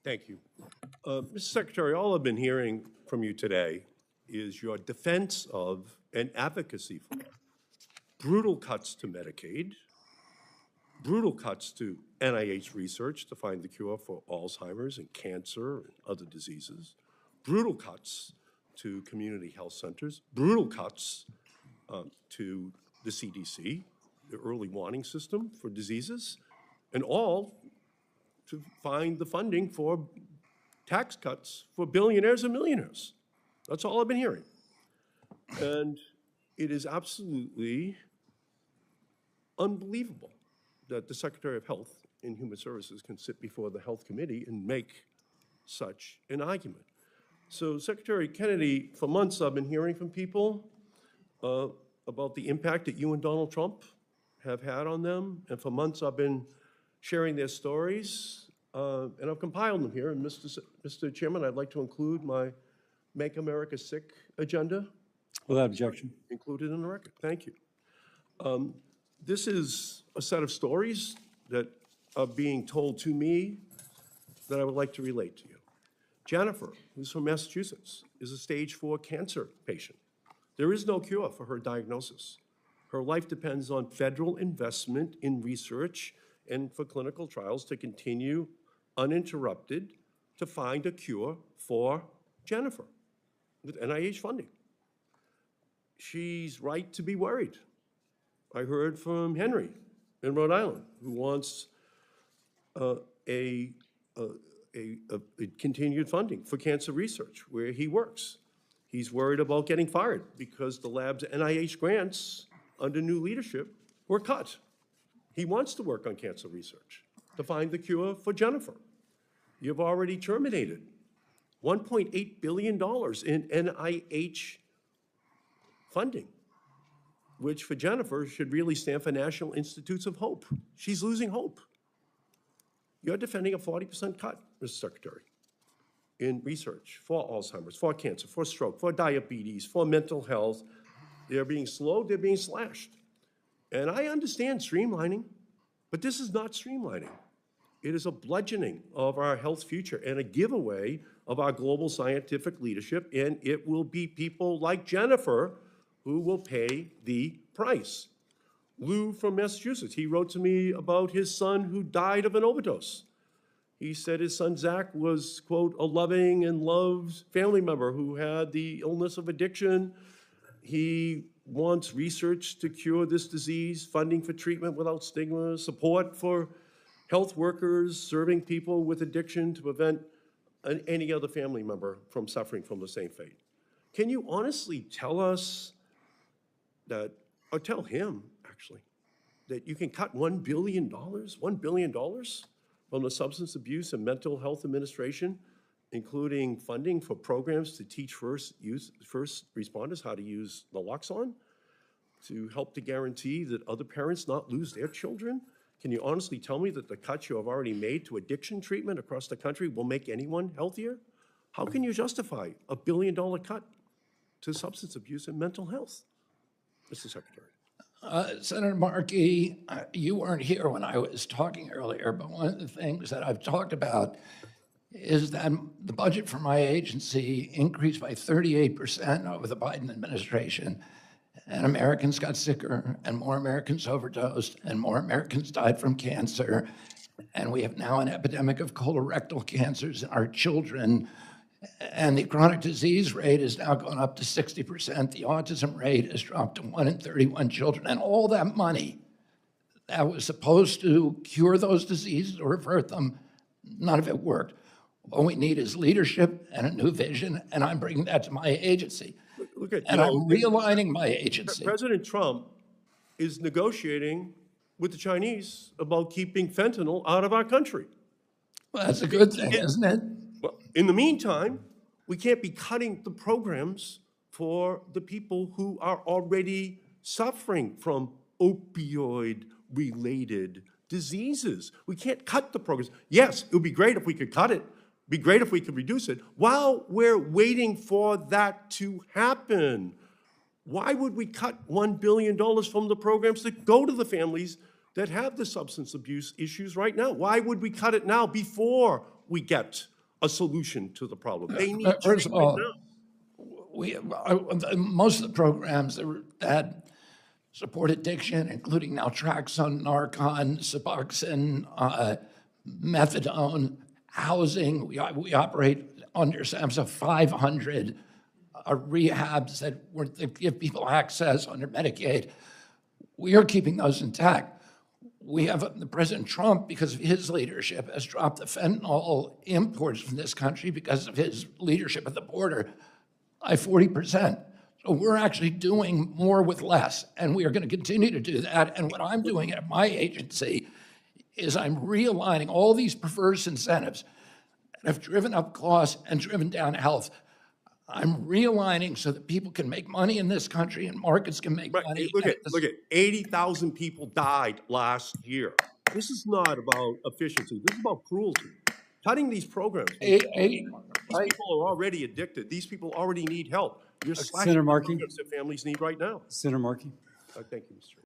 Thank you. Mr. Secretary, all I've been hearing from you today is your defense of and advocacy for brutal cuts to Medicaid, brutal cuts to NIH research to find the cure for Alzheimer's and cancer and other diseases, brutal cuts to community health centers, brutal cuts to the CDC, the early warning system for diseases, and all to find the funding for tax cuts for billionaires and millionaires. That's all I've been hearing. And it is absolutely unbelievable that the Secretary of Health and Human Services can sit before the Health Committee and make such an argument. So Secretary Kennedy, for months I've been hearing from people about the impact that you and Donald Trump have had on them. And for months I've been sharing their stories, and I've compiled them here. And Mr. Chairman, I'd like to include my Make America Sick agenda. Without objection. Included in the record. Thank you. This is a set of stories that are being told to me that I would like to relate to you. Jennifer, who's from Massachusetts, is a stage 4 cancer patient. There is no cure for her diagnosis. Her life depends on federal investment in research and for clinical trials to continue uninterrupted to find a cure for Jennifer with NIH funding. She's right to be worried. I heard from Henry in Rhode Island, who wants a continued funding for cancer research where he works. He's worried about getting fired because the lab's NIH grants under new leadership were cut. He wants to work on cancer research to find the cure for Jennifer. You've already terminated $1.8 billion in NIH funding, which for Jennifer should really stand for National Institutes of Hope. She's losing hope. You're defending a 40% cut, Mr. Secretary, in research for Alzheimer's, for cancer, for stroke, for diabetes, for mental health. They're being slowed, they're being slashed. And I understand streamlining, but this is not streamlining. It is a bludgeoning of our health future and a giveaway of our global scientific leadership, and it will be people like Jennifer who will pay the price. Lou from Massachusetts, he wrote to me about his son who died of an overdose. He said his son Zach was, quote, a loving and loved family member who had the illness of addiction. He wants research to cure this disease, funding for treatment without stigma, support for health workers serving people with addiction to prevent any other family member from suffering from the same fate. Can you honestly tell us that, or tell him actually, that you can cut $1 billion from the Substance Abuse and Mental Health Administration, including funding for programs to teach first responders how to use naloxone, to help to guarantee that other parents not lose their children? Can you honestly tell me that the cuts you have already made to addiction treatment across the country will make anyone healthier? How can you justify a $1 billion cut to substance abuse and mental health, Mr. Secretary? Senator Markey, you weren't here when I was talking earlier, but one of the things that I've talked about is that the budget for my agency increased by 38% over the Biden administration, and Americans got sicker, and more Americans overdosed, and more Americans died from cancer, and we have now an epidemic of colorectal cancers in our children, and the chronic disease rate has now gone up to 60%. The autism rate has dropped to 1 in 31 children, and all that money that was supposed to cure those diseases or avert them, none of it worked. All we need is leadership and a new vision, and I'm bringing that to my agency. And I'm realigning my agency. President Trump is negotiating with the Chinese about keeping fentanyl out of our country. Well, that's a good thing, isn't it? Well, in the meantime, we can't be cutting the programs for the people who are already suffering from opioid-related diseases. We can't cut the programs. Yes, it would be great if we could cut it. It'd be great if we could reduce it. While we're waiting for that to happen, why would we cut $1 billion from the programs that go to the families that have the substance abuse issues right now? Why would we cut it now before we get a solution to the problem. They need First of treatment all, now. most of the programs that support addiction, including naltrexone, Narcan, Suboxone, methadone, housing, we operate under SAMHSA 500 rehabs that give people access under Medicaid. We are keeping those intact. We have President Trump, because of his leadership, has dropped the fentanyl imports from this country because of his leadership at the border by 40%. So we're actually doing more with less, and we are going to continue to do that. And what I'm doing at my agency is I'm realigning all these perverse incentives that have driven up costs and driven down health. I'm realigning so that people can make money in this country and markets can make Right. money. Look at 80,000 people died last year. This is not about efficiency. This is about cruelty. Cutting these programs. These people are already addicted. These people already need help. You're slashing Senator the Markey. programs that families need right now. Senator Markey. Thank you, Mr. Chairman.